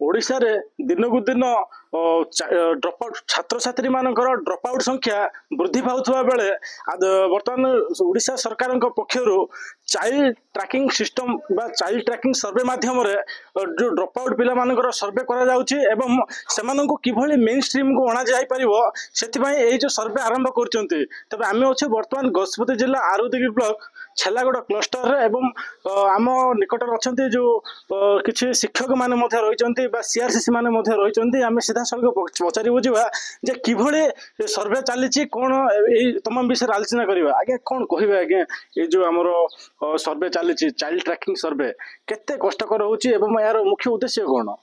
ओडिशा रे दिनकू दिन drop out छात्र छात्री मानकर ड्रप आउट संख्या वृद्धि पाउथुवा बेले वर्तमान ओडिशा सरकार पक्षर चाइल्ड ट्रैकिंग सिस्टम बा चाइल्ड ट्रैकिंग सर्वे माध्यम जो ड्रप आउट पिला मानकर सर्वे करा जाउची एवं सेमानंको किभली मेन स्ट्रीम को अणा जाई परिबो सेथिबाई एई जो सर्वे आरंभ करचंती। तबे आमे अछि वर्तमान गजपति जिला आरुदिगी ब्लॉक छेलागड़ क्लस्टर रे एवं आम निकटर अच्छा जो किसी शिक्षक माने मध्य रहिचंती बा सीआरसीसी माने मध्य रहिचंती आमे सीधा सळग पचारि बुझिबा जे किभली सर्वे चली कौन तमाम विषय आलोचना करबा। आगे कौन कहबे आगे ये जो हमर सर्वे चली चाइल्ड ट्रैकिंग सर्वे केते कष्टकर होची एवं यार मुख्य उद्देश्य कौन?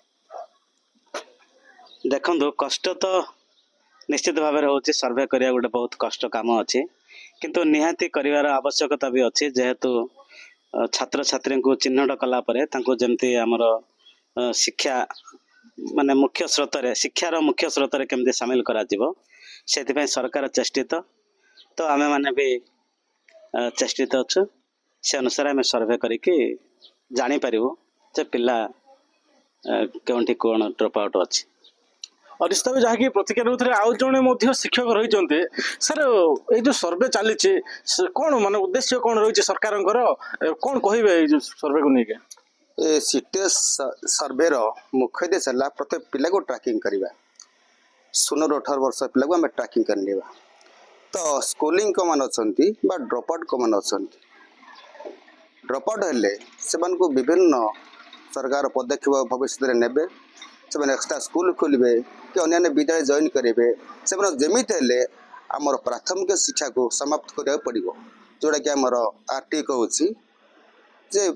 देखो कष्ट तो निश्चित भाव में होची सर्वे करिया गोटे बहुत कष्ट काम अच्छी किंतु निहाती करिवार आवश्यकता भी अच्छी जेहेतु छात्र छात्री को चिन्हट कलापर जमती आमर शिक्षा माने मुख्य स्रोत शिक्षार मुख्य स्रोत केमती सामिल करा से सरकार चेष्टित तो आमे माने भी चेष्टित अच्छु से अनुसार आम सर्वे करके जापर जे पिला केउंठी कौन ड्रप आउट अच्छी। अनिश्चित जहाँकि प्रतिक्रिया नौथे आउ जड़े शिक्षक रही सर ये जो सर्वे चली कौन मान उद्देश्य कौन रही सरकार कौन कहे सर्वे को लेकिन सीटीएस सर्वे मुख्य उद्देश्य है प्रत्येक पिला को ट्रैकिंग करवा 16 ରୁ 18 वर्ष पिला को आम ट्रैकिंग कर तो स्कूलिंग को मान अच्छा ड्रप आउट को मान अच्छा ड्रप आउट हेले से विभिन्न सरकार पदक्षेप भविष्य में ने से एक्सट्रा स्कूल खोलिए कि अन्य विद्यालय जॉइन करेंगे से जमीत हेले आमर प्राथमिक शिक्षा को समाप्त करा पड़ो जोटा कि आमर आरटी कहूँ जे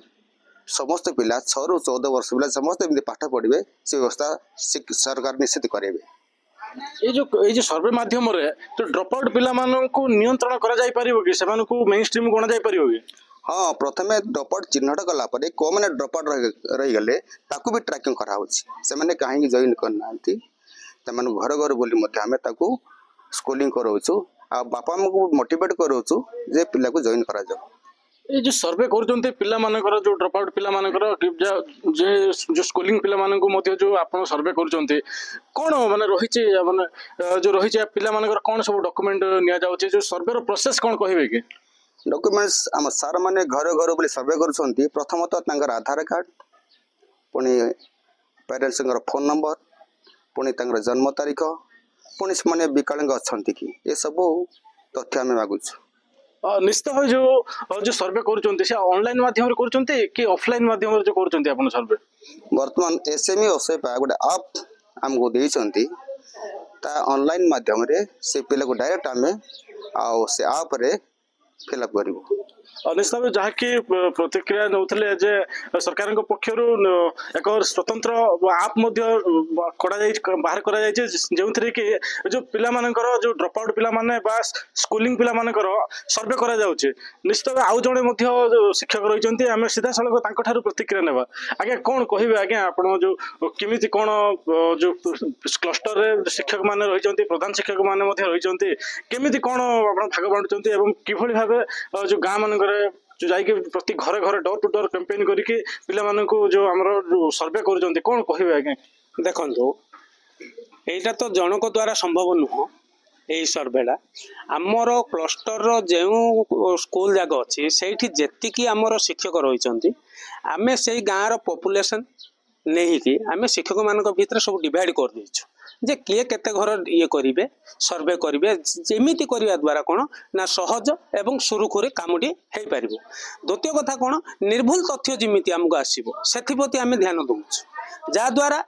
समस्त पिला 6 ରୁ 14 वर्ष पिला समस्त एमती पाठ पढ़े से व्यवस्था सरकार निश्चित करेंगे। ये जो सर्वे माध्यम जो ड्रप आउट पिला को नियंत्रण करा जाई परिबो कि सेमान को मेन स्ट्रीम कोना जाई परिबो कि? हाँ प्रथम ड्रप आउट चिन्हट कलापर कौ मैंने ड्रप आउट रहीगले ताकू भी ट्रैकिंग कराने कहीं जॉइन करना घर घर बोली आम स्कूलिंग कराऊँ आ बापा माँ को मोटिवेट कराऊँ जे पिला को जॉइन करा जाओ। ये जो सर्वे कर पिला मानकर जो ड्रप आउट पिला मानकर जो स्कूलिंग पिला माननको मध्य जो आपण सर्वे कर कौन माने रही माने जो रही पिला मानकर कौन सब डॉक्यूमेंट निया जाउची जो सर्वे प्रोसेस कौन कहबे कि? डॉक्यूमेंट्स आम सार मैंने घर घर बोली सर्वे कर प्रथमतः आधार कार्ड पुणी पेरेन्ट्स फोन नंबर पुणी जन्म तारीख पुणी से विकलांग अच्छा कि ये सब तथ्य आम मागुଛୁ। निश्चित भाव जो सर्वे कर ऑनलाइन माध्यम कि ऑफलाइन माध्यम जो कर सर्वे बर्तमान एसएमई ओसेपा गोटे आप आमको देइछंती ता ऑनलाइन माध्यम से पिला को डायरेक्ट आम आ से आप रे फिलअप करूँ। निश्चित भाव जहाँकि प्रतिक्रिया नौले जे सरकार पक्षर एक स्वतंत्र आप बाहर करा जो कि जो पिला जो ड्रप आउट पिला माने बा स्कूलिंग पिला मानकर सर्वे करा जाउचे। निश्चित भाव आउ जड़े शिक्षक रही आम सीधा सड़क प्रतिक्रिया नेबा। आगे कौन कहबे आगे आपण जो किमी कौन जो क्लस्टर रे शिक्षक माने रही प्रधान शिक्षक माने रही केमी कौन भाग बांटुंट एवं किभली भाव जो गाँ मान जो जाइए प्रति घरे घरे डोर टू डोर कैंपेन करके पिला माननको जो हमर सर्वे कर कौन कहबे आगे? देखो यहाँ तो जनक द्वारा संभव नुह यही सर्वेटा आमर क्लस्टर जो स्कूल जगह अच्छी से जी आमर शिक्षक रही आम से गाँव पॉपुलेशन नहीं कि आम शिक्षक मान भर सब डिवाइड कर देछु जे किए केते घर ये करेंगे सर्वे करेंगे जमीती करने द्वारा कौन ना सहज एवं सुरुखुरे कामटी हो पार। द्वितीय कथा कौन निर्भुल तथ्य जमीती आमको आसो से आम ध्यान दौर जहाद्वारा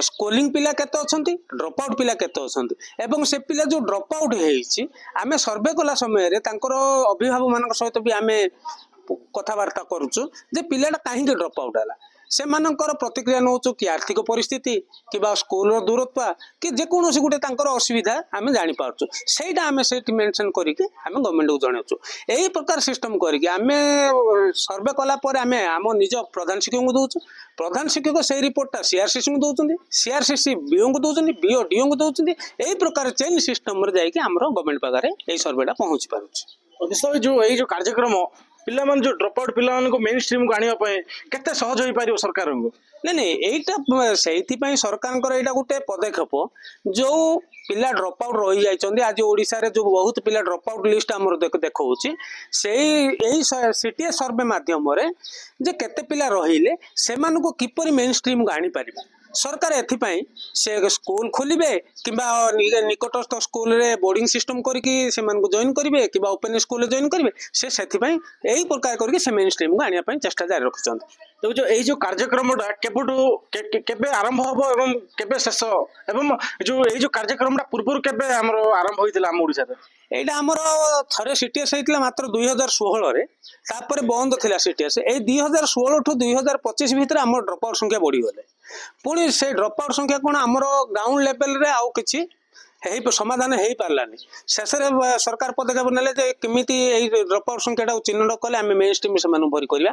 स्कूलिंग पिला केते अछंती ड्रप आउट पिला केते अछंती एवं से पिला जो ड्रप आउट होईची आमे सर्वे कला समय रे तांकर अभिभावक मानक सहित भी आमे कथबार्ता करूछु जे पिलाटा काहे ड्रप आउट हला से मानकर प्रतिक्रिया नौचु कि आर्थिक परिस्थिति कि स्कूल दूरत्व कि जेकोसी गोटे असुविधा आम जापारचु सहीटा आम से मेनसन करके आम गवर्नमेंट को जनाऊँ यही प्रकार सिस्टम करके आम सर्वे कलापर आम आम निज प्रधान शिक्षक को दौर प्रधान शिक्षक से रिपोर्टा सीआरसीसी को दौरान सीआरसीसी बीओ को दौरान बीओ डीओ को दौरान यही प्रकार चेन सिस्टम जाकि गवर्नमेंट पाखे यही सर्वेटा पहुँची पार्छ। जो यही जो कार्यक्रम ପିଲାମାନେ ଯୋଉ ଡ୍ରପ୍ ଆଉଟ୍ ପିଲାମାନଙ୍କୁ ମେନ୍ ଷ୍ଟ୍ରିମ୍ କୁ ଆଣିବା ପାଇଁ କେତେ ସହଜ ହେଇପାରିବ ସରକାରଙ୍କୁ? ନାଇଁ ଏଇଟା ସେଇଥିପାଇଁ ସରକାରଙ୍କର ଏଇଟା ଗୋଟେ ପଦକ୍ଷେପ ଯୋଉ ପିଲା ଡ୍ରପ୍ ଆଉଟ୍ ରହି ଯାଇଛନ୍ତି ଆଜି ଓଡ଼ିଶାରେ ଯୋଉ ବହୁତ ପିଲା ଡ୍ରପ୍ ଆଉଟ୍ ଲିଷ୍ଟ ଆମର ଦେଖାଉଛି ସେଇ ଏଇ ସିଟିଏସ୍ ସର୍ଭେ ମାଧ୍ୟମରେ ଯେ କେତେ ପିଲା ରହିଲେ ସେମାନଙ୍କୁ କିପରି ମେନ୍ ଷ୍ଟ୍ରିମ୍କୁ ଆଣିପାରିବେ ସରକାର ଏଥିପାଇଁ ସେ ସ୍କୁଲ ଖୋଲିବେ କିମ୍ବା ନିକଟସ୍ଥ ସ୍କୁଲରେ ବୋର୍ଡିଂ ସିଷ୍ଟମ କରିକି ସେମାନଙ୍କୁ ଜଏନ୍ କରିବେ କିମ୍ବା ଓପେନ୍ ସ୍କୁଲରେ ଜଏନ୍ କରିବେ ସେଥିପାଇଁ ଏଇ ପ୍ରକାର କରିକି ସେ ମେନ୍ ଷ୍ଟ୍ରିମ୍କୁ ଆଣିବା ପାଇଁ ଚେଷ୍ଟା ଜାରି ରଖିଛନ୍ତି। ଦେଖୁଛ ଏଇ ଯୋଉ କାର୍ଯ୍ୟକ୍ରମଟା କେବେ ଆରମ୍ଭ ହବ ଏବଂ କେବେ ଶେଷ ଏବଂ ଯୋଉ ଏଇ ଯୋଉ କାର୍ଯ୍ୟକ୍ରମଟା ପୂର୍ବରୁ କେବେ ଆମର ଆରମ୍ଭ ହୋଇଥିଲା ଆମ ଓଡ଼ିଶାରେ? এইটা আমার থরে সিটিএস হয়েছিল মাত্র 2016 তারপরে বন্ধ লা সিটিএস এই 2016 ঠু 2025 ভিতরে আমার ড্রপ আউট সংখ্যা বড়িগলে পুଣି ସେ ଡ୍ରପ୍ ଆଉଟ୍ ସଂଖ୍ୟା କ'ଣ ଆମର ଗ୍ରାଉଣ୍ଡ ଲେଭେଲରେ ଆଉ କିଛି ସମାଧାନ ହେଇପାରିଲାନି। ଶେଷରେ ସରକାର ପଦକ୍ଷେପ ନେଲେ ଯେ କେମିତି ଏଇ ଡ୍ରପ୍ ଆଉଟ୍ ସଂଖ୍ୟାଟାକୁ ଚିହ୍ନଟ କଲେ ଆମେ ମେନ୍ ଷ୍ଟ୍ରିମ୍ ସେମାନଙ୍କୁ ଭରି କରିବା।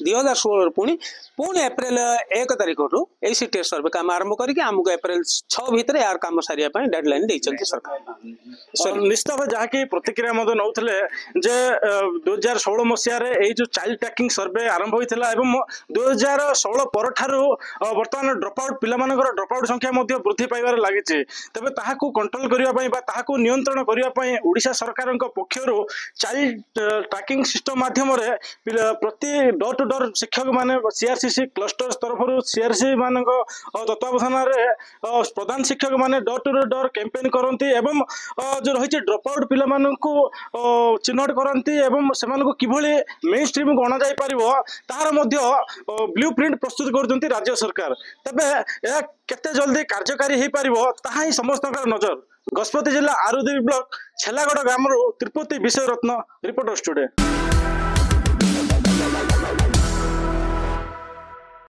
2016 ପୁଣି ଏପ୍ରିଲ 1 ତାରିଖରୁ ଏଇ ସିଟିଏସ୍ ସର୍ଭେ କାମ ଆରମ୍ଭ କରିକି ଆମକୁ ଏପ୍ରିଲ 6 ଭିତରେ ୟାର କାମ ସାରିବା ପାଇଁ ଡେଡଲାଇନ୍ ଦେଇଛନ୍ତି ସରକାର। ନିଶ୍ଚିତ ଭାବେ ଯାହାକି ପ୍ରତିକ୍ରିୟା ମଧ୍ୟ ନେଉଥିଲେ ଯେ 2016 ମସିହାରେ ଏଇ ଯୋଉ ଚାଇଲ୍ଡ ଟ୍ରାକିଂ ସର୍ଭେ ଆରମ୍ଭ ହୋଇଥିଲା ଏବଂ 2016 ପରଠାରୁ ବର୍ତ୍ତମାନ ଡ୍ରପ୍ ଆଉଟ୍ ପିଲାମାନଙ୍କର ଡ୍ରପ୍ ଆଉଟ୍ ସଂଖ୍ୟା ମଧ୍ୟ ବୃଦ୍ଧି ପାଇବାରେ ଲାଗିଛି। ତେବେ ତାହାକୁ କଣ୍ଟ୍ରୋଲ କରିବା ପାଇଁ ବା ତାହାକୁ ନିୟନ୍ତ୍ରଣ କରିବା ପାଇଁ ଓଡ଼ିଶା ସରକାରଙ୍କ ପକ୍ଷରୁ ଚାଇଲ୍ଡ ଟ୍ରାକିଂ ସିଷ୍ଟମ ମାଧ୍ୟମରେ ପ୍ରତି ଡୋର୍ ଟୁ ଡୋର୍ ଶିକ୍ଷକ ମାନେ ସିଆର୍ସିସି କ୍ଲଷ୍ଟର ତରଫରୁ ସିଆର୍ସି ମାନଙ୍କ ତତ୍ତ୍ୱାବଧାନରେ ପ୍ରଧାନ ଶିକ୍ଷକ ମାନେ ଡୋର୍ ଟୁ ଡୋର୍ କ୍ୟାମ୍ପେନ୍ କରନ୍ତି ଏବଂ ଯୋଉ ରହିଛି ଡ୍ରପ୍ ଆଉଟ୍ ପିଲାମାନଙ୍କୁ ଚିହ୍ନଟ କରନ୍ତି ଏବଂ ସେମାନଙ୍କୁ କିଭଳି ମେନ୍ ଷ୍ଟ୍ରିମ୍କୁ ଅଣାଯାଇପାରିବ ତାହାର ମଧ୍ୟ ବ୍ଲୁ ପ୍ରିଣ୍ଟ ପ୍ରସ୍ତୁତ କରୁଛନ୍ତି ରାଜ୍ୟ ସରକାର। ତେବେ ଏହା କେତେ ଜଲ୍ଦି କାର୍ଯ୍ୟକାରୀ ହେଇପାରିବ ତାହା ହିଁ ସମସ୍ତଙ୍କର ନଜର। ଗଜପତି ଜିଲ୍ଲା ଆରୁଦେବୀ ବ୍ଲକ ଛେଲାଗଡ଼ ଗ୍ରାମରୁ ତ୍ରିପତି ବିଷୟରତ୍ନ ରିପୋର୍ଟର ଷ୍ଟୁଡିଓ।